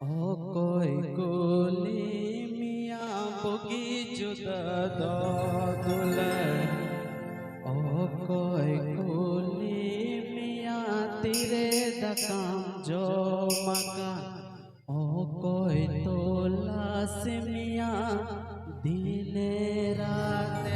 ओ कोई कोली मियाँ बोगी जुदा दुल्हन। ओ कोई कोली मियाँ तेरे दकाम जो मकान। ओ कोई तोला से मियाँ दिने राते।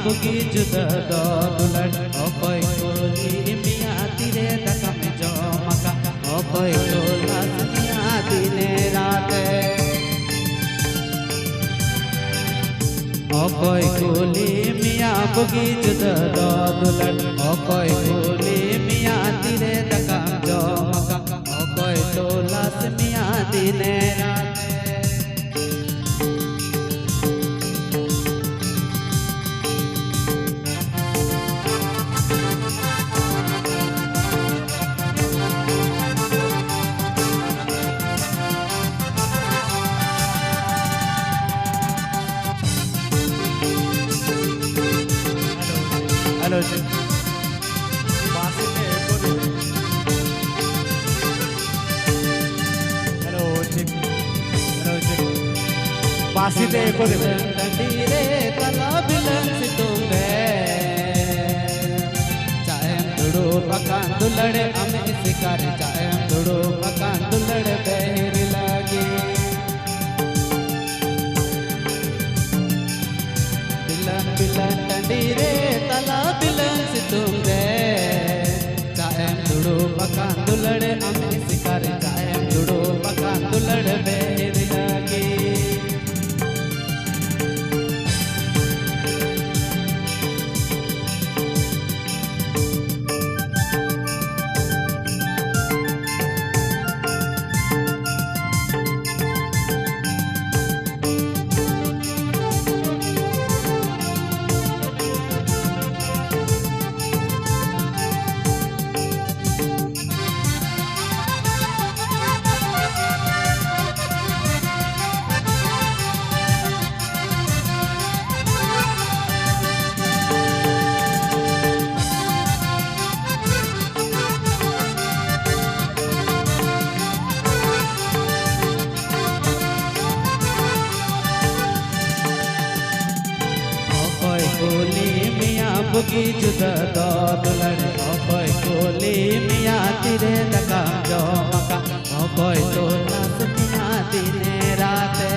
बोगी जुदा दुल्हन। ओ कोई कोली मियाँ तेरे दकम जो मका। ओ कोई तोला मियाँ दिने राते। ओ कोई कोली मियाँ बोगी जुदा दुल्हन। ओ कोई कोली मियाँ तेरे दकम जो मका। ओ कोई तोला मियाँ दिने राते। हेलो जी बासिते को दे तंडीरे तला बिलन सितुंगे। चाहे दुड़ो पकान दुलड़े अमे शिकार। चाहे दुड़ो पकान दुलड़े बहर लागे। बिलन बिलन तंडीरे तला बिलन सितुंगे। चाहे दुड़ो पकान दुलड़े अमे शिकार। चाहे दुड़ो पकान दुलड़े बहर लागे। जुदा दोदुलर अकय कोले मिया तीरे तकाम जमका अकय तोलास मिया दिने राते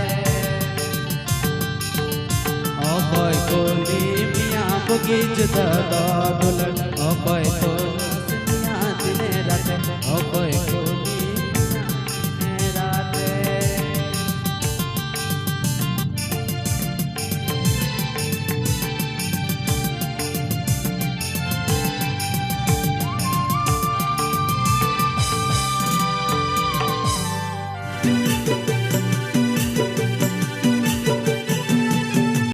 अकय कोले मिया बुगी जुदा दोदुलर अकय तोलास मिया दिने राते अकय